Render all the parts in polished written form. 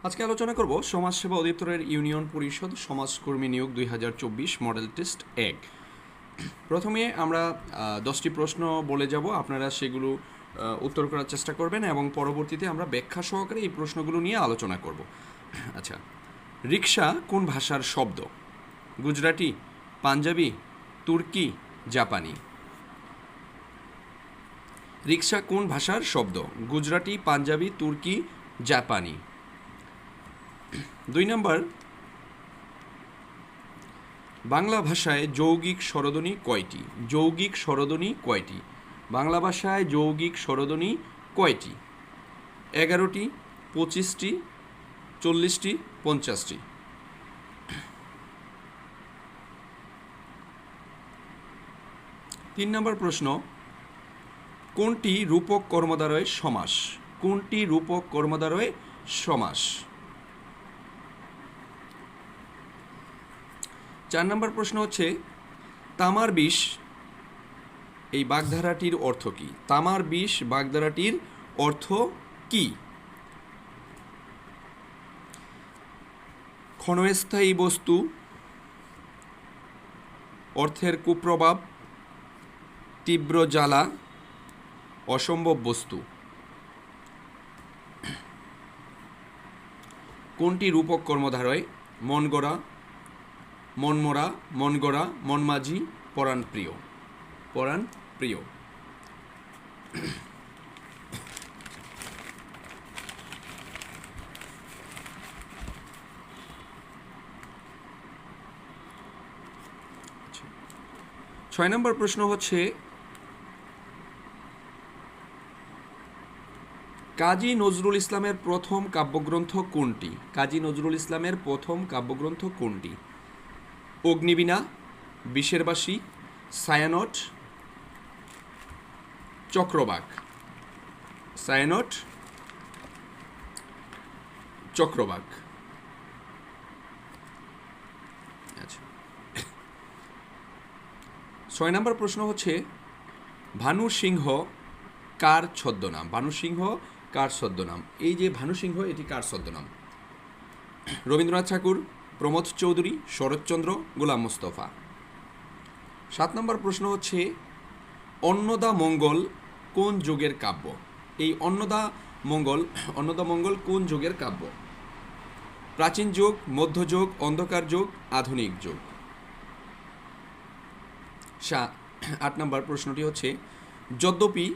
আজকে আলোচনা করব সমাজসেবা অধিদপ্তরের ইউনিয়ন পরিষদ সমাজকর্মী নিয়োগ 2024 মডেল টেস্ট 1। প্রথমে আমরা 10টি প্রশ্ন বলে যাব, আপনারা সেগুলো উত্তর করার চেষ্টা করবেন এবং পরবর্তীতে আমরা ব্যাখ্যা সহকারে এই প্রশ্নগুলো নিয়ে আলোচনা করব। আচ্ছা, রিকশা কোন ভাষার শব্দ? গুজরাটি, পাঞ্জাবি, তুর্কি, জাপানি। রিকশা কোন ভাষার শব্দ? গুজরাটি, পাঞ্জাবি, তুর্কি, জাপানি। 2 নম্বর, বাংলা ভাষায় যৌগিক স্বরধ্বনি কয়টি? যৌগিক স্বরধ্বনি কয়টি? বাংলা ভাষায় যৌগিক স্বরধ্বনি কয়টি? 11টি, 25টি, 40টি, 50টি। 3 নম্বর প্রশ্ন, কোনটি রূপক কর্মদ্বারয় সমাস? কোনটি রূপক কর্মদ্বারয় সমাস? 4 নম্বর প্রশ্ন হচ্ছে, তামার বিষ এই বাগধারাটির অর্থ কি? তামার বিষ বাগধারাটির অর্থ কি? ক্ষণস্থায়ী বস্তু, অর্থের কুপ্রভাব, তীব্র জ্বালা, অসম্ভব বস্তু। কোনটি রূপক কর্মধারয়? মন গড়া, মনমরা, মন গড়া, মনমাঝি, পরাণ প্রিয়। পরাণ প্রিয়। 6 নম্বর প্রশ্ন হচ্ছে, কাজী নজরুল ইসলামের প্রথম কাব্যগ্রন্থ কোনটি? কাজী নজরুল ইসলামের প্রথম কাব্যগ্রন্থ কোনটি? অগ্নিবীণা, বিষের বাসী, ছায়ানট, চক্রবাক। ছায়ানট, চক্রবাক। আচ্ছা, 6 নম্বর প্রশ্ন হচ্ছে, ভানু সিংহ কার ছদ্মনাম? ভানু সিংহ কার ছদ্মনাম? এই যে ভানু সিংহ, এটি কার ছদ্মনাম? রবীন্দ্রনাথ ঠাকুর, প্রমোদ চৌধুরী, শরৎচন্দ্র, গোলাম মুস্তফা। 7 নম্বর প্রশ্ন হচ্ছে, অন্নদা মঙ্গল কোন যুগের কাব্য? এই অন্নদা মঙ্গল কোন যুগের কাব্য? প্রাচীন যুগ, মধ্যযুগ, অন্ধকার যুগ, আধুনিক যুগ। 8 নম্বর প্রশ্নটি হচ্ছে, যদ্যপি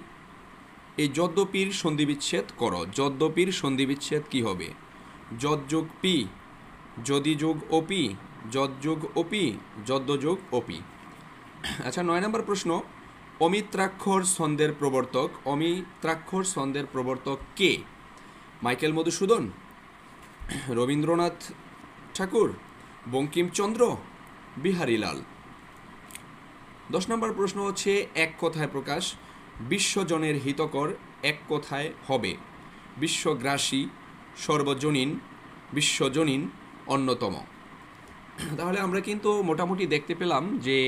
এই যদ্যপির সন্ধিবিচ্ছেদ করো। যদ্যপির সন্ধিবিচ্ছেদ কি হবে? যদ্যোগ পি, যদি যোগ ওপি, যদ্যোগ ওপি, যদ্যযোগ ওপি। আচ্ছা, 9 নম্বর প্রশ্ন, অমিত্রাক্ষর ছন্দের প্রবর্তক। অমিত্রাক্ষর ছন্দের প্রবর্তক কে? মাইকেল মধুসূদন, রবীন্দ্রনাথ ঠাকুর, বঙ্কিমচন্দ্র, বিহারীলাল। 10 নম্বর প্রশ্ন হচ্ছে, এক কথায় প্রকাশ। বিশ্বজনের হিতকর এক কথায় হবে। বিশ্বগ্রাসী, সর্বজনীন, বিশ্বজনীন, অন্যতম। তাহলে আমরা কিন্তু মোটামুটি দেখতে পেলাম যে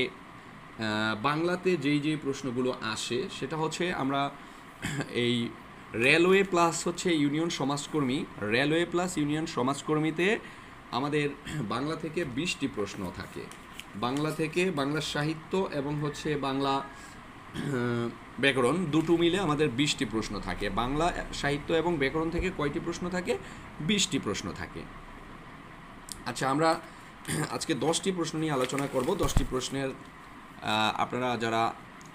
বাংলাতে যেই প্রশ্নগুলো আসে সেটা হচ্ছে, আমরা এই রেলওয়ে প্লাস হচ্ছে ইউনিয়ন সমাজকর্মী, রেলওয়ে প্লাস ইউনিয়ন সমাজকর্মীতে আমাদের বাংলা থেকে 20টি প্রশ্ন থাকে। বাংলা থেকে বাংলা সাহিত্য এবং হচ্ছে বাংলা ব্যাকরণ দুটো মিলে আমাদের 20টি প্রশ্ন থাকে। বাংলা সাহিত্য এবং ব্যাকরণ থেকে কয়টি প্রশ্ন থাকে? 20টি প্রশ্ন থাকে। আচ্ছা, আমরা আজকে 10টি প্রশ্ন নিয়ে আলোচনা করব। 10টি প্রশ্নের আপনারা যারা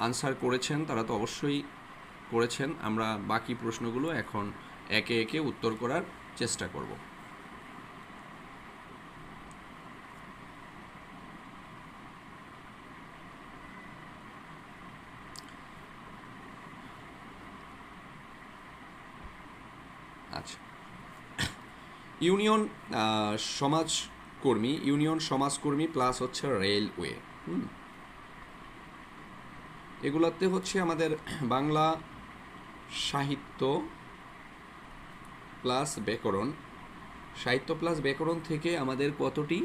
আনসার করেছেন তারা তো অবশ্যই করেছেন। আমরা বাকি প্রশ্নগুলো এখন একে একে উত্তর করার চেষ্টা করব। আচ্ছা, ইউনিয়ন সমাজকর্মী প্লাস হচ্ছে রেলওয়ে, এগুলোতে হচ্ছে আমাদের বাংলা সাহিত্য প্লাস ব্যাকরণ। সাহিত্য প্লাস ব্যাকরণ থেকে আমাদের কতটি?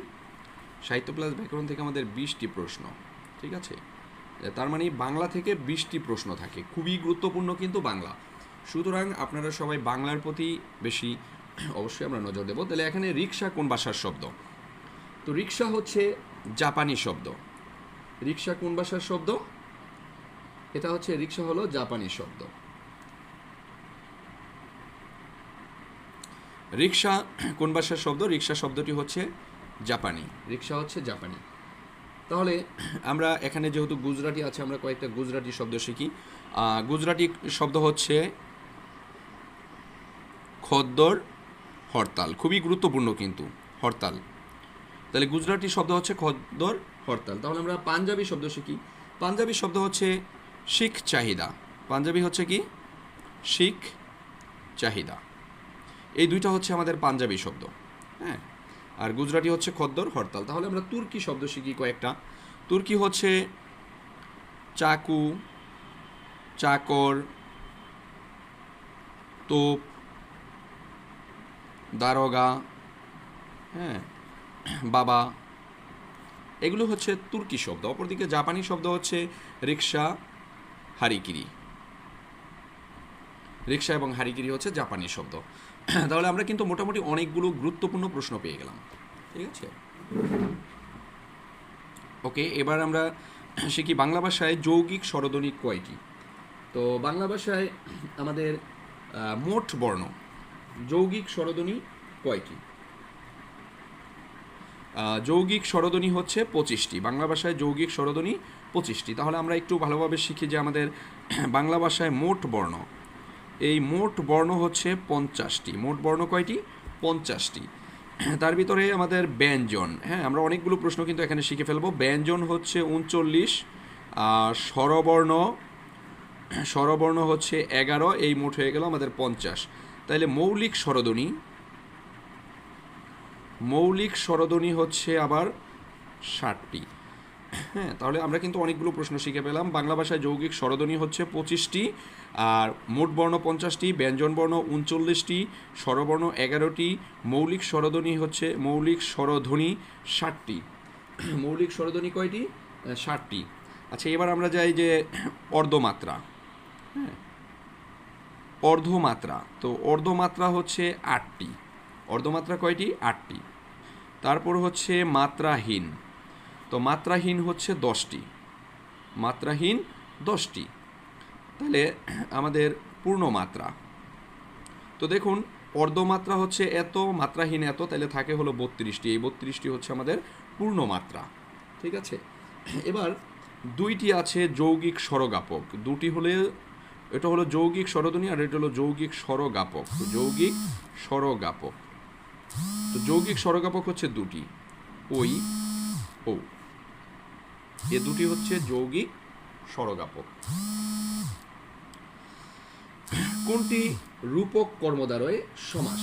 সাহিত্য প্লাস ব্যাকরণ থেকে আমাদের 20টি প্রশ্ন। ঠিক আছে, তার মানে বাংলা থেকে 20টি প্রশ্ন থাকে। খুবই গুরুত্বপূর্ণ কিন্তু বাংলা। সুতরাং আপনারা সবাই বাংলার প্রতি বেশি অবশ্যই আমরা নজর দেব। তাহলে এখানে রিক্সা কোন ভাষার শব্দ? তো রিক্সা হচ্ছে জাপানি শব্দ। রিক্সা কোন ভাষার শব্দ? এটা হচ্ছে রিক্সা হলো জাপানি শব্দ। রিক্সা কোন ভাষার শব্দ? রিক্সা শব্দটি হচ্ছে জাপানি। রিক্সা হচ্ছে জাপানি। তাহলে আমরা এখানে যেহেতু গুজরাটি আছে, আমরা কয়েকটা গুজরাটি শব্দ শিখি। গুজরাটি শব্দ হচ্ছে খদ্দর, হরতাল। খুবই গুরুত্বপূর্ণ কিন্তু হরতাল। তাহলে গুজরাটি শব্দ হচ্ছে খদ্দর, হরতাল। তাহলে আমরা পাঞ্জাবি শব্দ শিখি। পাঞ্জাবি শব্দ হচ্ছে শিখ চাহিদা। পাঞ্জাবি হচ্ছে কি? শিখ চাহিদা। এই দুইটা হচ্ছে আমাদের পাঞ্জাবি শব্দ। হ্যাঁ, আর গুজরাটি হচ্ছে খদ্দর, হরতাল। তাহলে আমরা তুর্কি শব্দ শিখি কয়েকটা। তুর্কি হচ্ছে চাকু, চাকর, তোপ, দারোগা, হ্যাঁ, বাবা, এগুলো হচ্ছে তুর্কি শব্দ। অপরদিকে জাপানি শব্দ হচ্ছে রিক্সা, হারিকিরি। রিক্সা এবং হারিকিরি হচ্ছে জাপানি শব্দ। তাহলে আমরা কিন্তু মোটামুটি অনেকগুলো গুরুত্বপূর্ণ প্রশ্ন পেয়ে গেলাম। ঠিক আছে, ওকে। এবার আমরা শিখি বাংলা ভাষায় যৌগিক স্বরধ্বনি কয়টি? তো বাংলা ভাষায় আমাদের মোট বর্ণ, যৌগিক স্বরধ্বনি কয়টি? যৌগিক স্বরধ্বনি হচ্ছে 25টি। বাংলা ভাষায় যৌগিক স্বরধ্বনি 25টি। তাহলে আমরা একটু ভালোভাবে শিখি যে আমাদের বাংলা ভাষায় মোট বর্ণ, এই মোট বর্ণ হচ্ছে 50টি। মোট বর্ণ কয়টি? 50টি। তার ভিতরে আমাদের ব্যঞ্জন, হ্যাঁ, আমরা অনেকগুলো প্রশ্ন কিন্তু এখানে শিখে ফেলবো। ব্যঞ্জন হচ্ছে 39, আর স্বরবর্ণ হচ্ছে 11। এই মোট হয়ে গেল আমাদের 50। তাইলে মৌলিক স্বরধ্বনি হচ্ছে আবার 60টি। হ্যাঁ, তাহলে আমরা কিন্তু অনেকগুলো প্রশ্ন শিখে পেলাম। বাংলা ভাষায় যৌগিক স্বরধ্বনি হচ্ছে 25টি, আর মোট বর্ণ 50টি, ব্যঞ্জন বর্ণ 39টি, স্বরবর্ণ 11টি, মৌলিক স্বরধ্বনি 60টি। মৌলিক স্বরধ্বনি কয়টি? 60টি। আচ্ছা, এবার আমরা যাই যে অর্ধমাত্রা। হ্যাঁ, অর্ধমাত্রা। তো অর্ধমাত্রা হচ্ছে 8টি। অর্ধমাত্রা কয়টি? 8টি। তারপর হচ্ছে মাত্রাহীন। তো মাত্রাহীন হচ্ছে 10টি। মাত্রাহীন 10টি। তাহলে আমাদের পূর্ণমাত্রা, তো দেখুন অর্ধমাত্রা হচ্ছে এত, মাত্রাহীন এত, তাহলে থাকে হলো 32টি। এই 32টি হচ্ছে আমাদের পূর্ণমাত্রা। ঠিক আছে, এবার দুইটি আছে যৌগিক স্বরজ্ঞাপক। দুটি হলে এটা হলো যৌগিক স্বরধ্বনি, আর এটা হলো যৌগিক স্বরজ্ঞাপক। যৌগিক স্বরজ্ঞাপক, তো যৌগিক স্বরজ্ঞাপক হচ্ছে দুটি, ওই ও। এ দুটি হচ্ছে যৌগিক স্বরজ্ঞাপক। কোনটি রূপক কর্মদ্বারয় সমাস?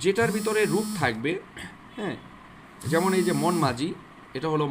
যেটার ভিতরে রূপ থাকবে, হ্যাঁ, যেমন এই যে মন মাঝি, এটা হলো